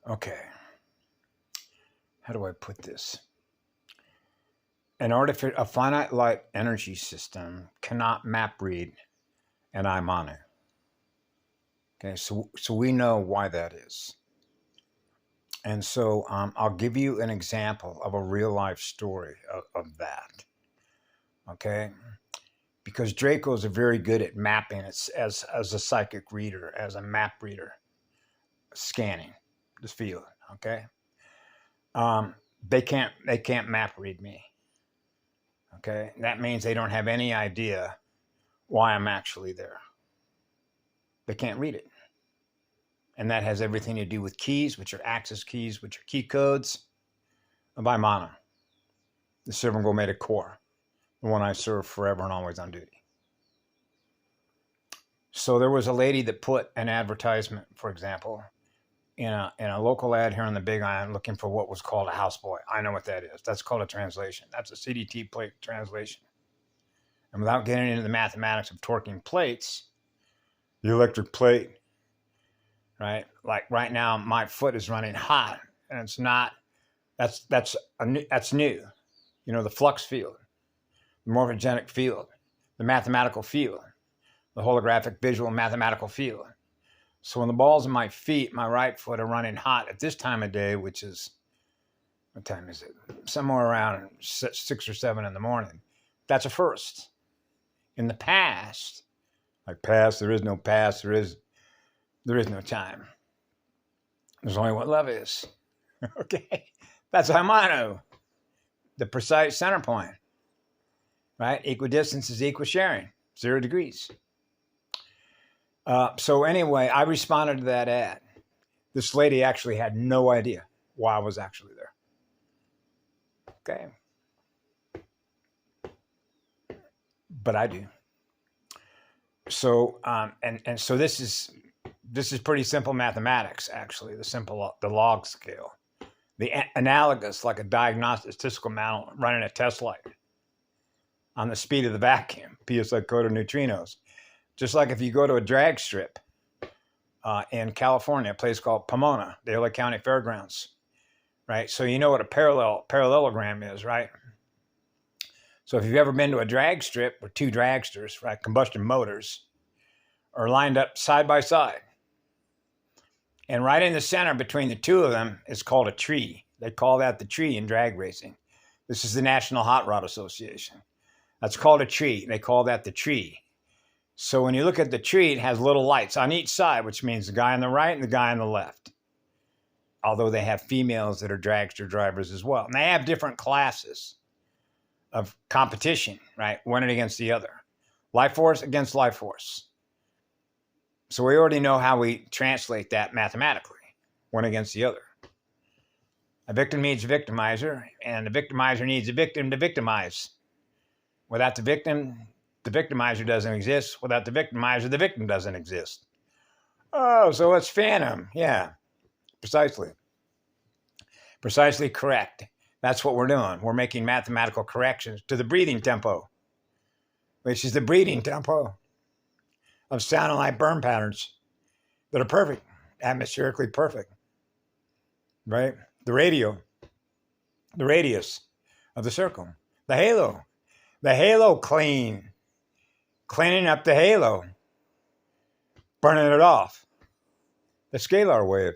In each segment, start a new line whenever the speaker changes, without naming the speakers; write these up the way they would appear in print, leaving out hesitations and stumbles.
Okay, how do I put this? A finite light energy system cannot map read an ManU. Okay, so we know why that is. And so I'll give you an example of a real life story of that. Okay, because Dracos are very good at mapping as a psychic reader, as a map reader, scanning this field. Okay, they can't map read me. Okay, that means they don't have any idea why I'm actually there. They can't read it. And that has everything to do with keys, which are access keys, which are key codes by ManU, the Servant Gourmet Core, the one I serve forever and always on duty. So there was a lady that put an advertisement, for example, in a local ad here on the Big Island looking for what was called a houseboy. I know what that is. That's called a translation. That's a CDT plate translation. And without getting into the mathematics of torquing plates, the electric plate, right? Like right now, my foot is running hot, and it's not. That's new. You know, the flux field, the morphogenic field, the mathematical field, the holographic visual mathematical field. So when the balls of my feet, my right foot, are running hot at this time of day, which is, what time is it? Somewhere around 6 or 7 in the morning. That's a first. In the past, like past, there is no past, there is no time. There's only what love is. Okay? That's ManU. The precise center point. Right? Equidistance is equal sharing. 0 degrees. So anyway, I responded to that ad. This lady actually had no idea why I was actually there. Okay. But I do. So, and so this is pretty simple mathematics, actually, the log scale. The analogous, like a diagnostic statistical model running a test light on the speed of the vacuum, PSI code of neutrinos. Just like if you go to a drag strip in California, a place called Pomona, the LA County Fairgrounds, right? So you know what a parallelogram is, right? So if you've ever been to a drag strip where 2 dragsters, right, combustion motors, are lined up side by side, and right in the center between the 2 of them is called a tree. They call that the tree in drag racing. This is the National Hot Rod Association. That's called a tree. They call that the tree. So when you look at the tree, it has little lights on each side, which means the guy on the right and the guy on the left. Although they have females that are dragster drivers as well. And they have different classes of competition, right? One against the other. Life force against life force. So we already know how we translate that mathematically. One against the other. A victim needs a victimizer, and the victimizer needs a victim to victimize. Without the victim, the victimizer doesn't exist. Without the victimizer, the victim doesn't exist. Oh, so it's phantom. Yeah, precisely. Precisely correct. That's what we're doing. We're making mathematical corrections to the breathing tempo, which is the breathing tempo of sound and light burn patterns that are perfect, atmospherically perfect, right? The radius of the circle, the halo cleaning up the halo, burning it off, the scalar wave.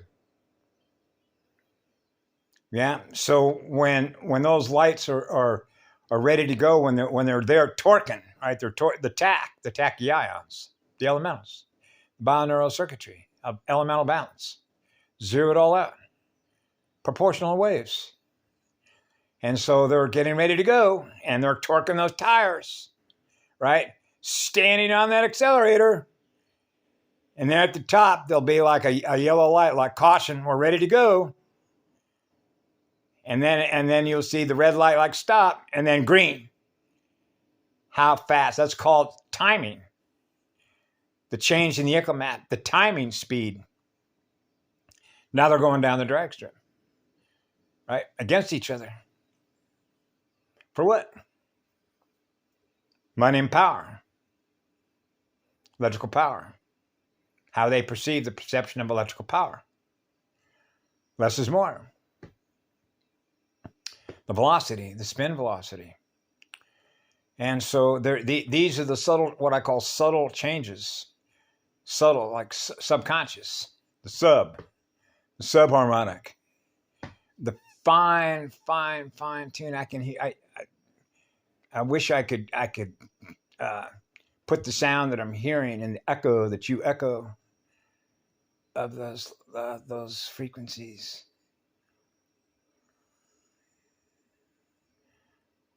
Yeah, so when those lights are ready to go, when they're there torquing, right? They're the tachyons, the elementals, the binaural circuitry of elemental balance, zero it all out, proportional waves. And so they're getting ready to go, and they're torquing those tires, right? Standing on that accelerator. And then at the top, there'll be like a yellow light, like caution, we're ready to go. And then you'll see the red light like stop, and then green. How fast? That's called timing. The change in the echo map, the timing speed. Now they're going down the drag strip, right? Against each other. For what? Money and power. Electrical power. How they perceive the perception of electrical power. Less is more. The velocity, the spin velocity. And so these are the subtle, what I call subtle changes. Subtle, like subconscious. The subharmonic. The fine tune. I can hear. I wish I could put the sound that I'm hearing in the echo that you echo of those frequencies.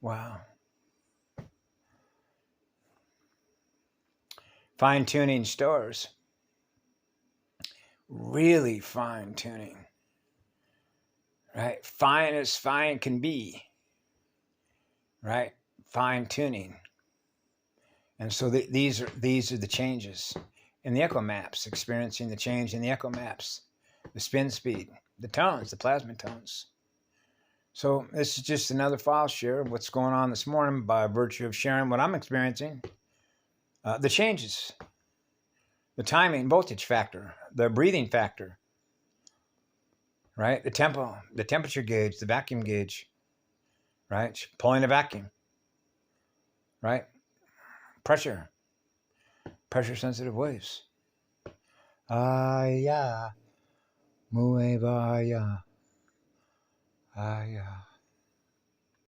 Wow. Fine tuning stores. Really fine tuning. Right? Fine as fine can be. Right? Fine tuning. And so these are the changes in the echo maps, experiencing the change in the echo maps, the spin speed, the tones, the plasma tones. So this is just another file share of what's going on this morning by virtue of sharing what I'm experiencing. The changes, the timing, voltage factor, the breathing factor, right? The tempo, the temperature gauge, the vacuum gauge, right? Pulling a vacuum, right? Pressure sensitive waves. Ya, muy vaya. Ya.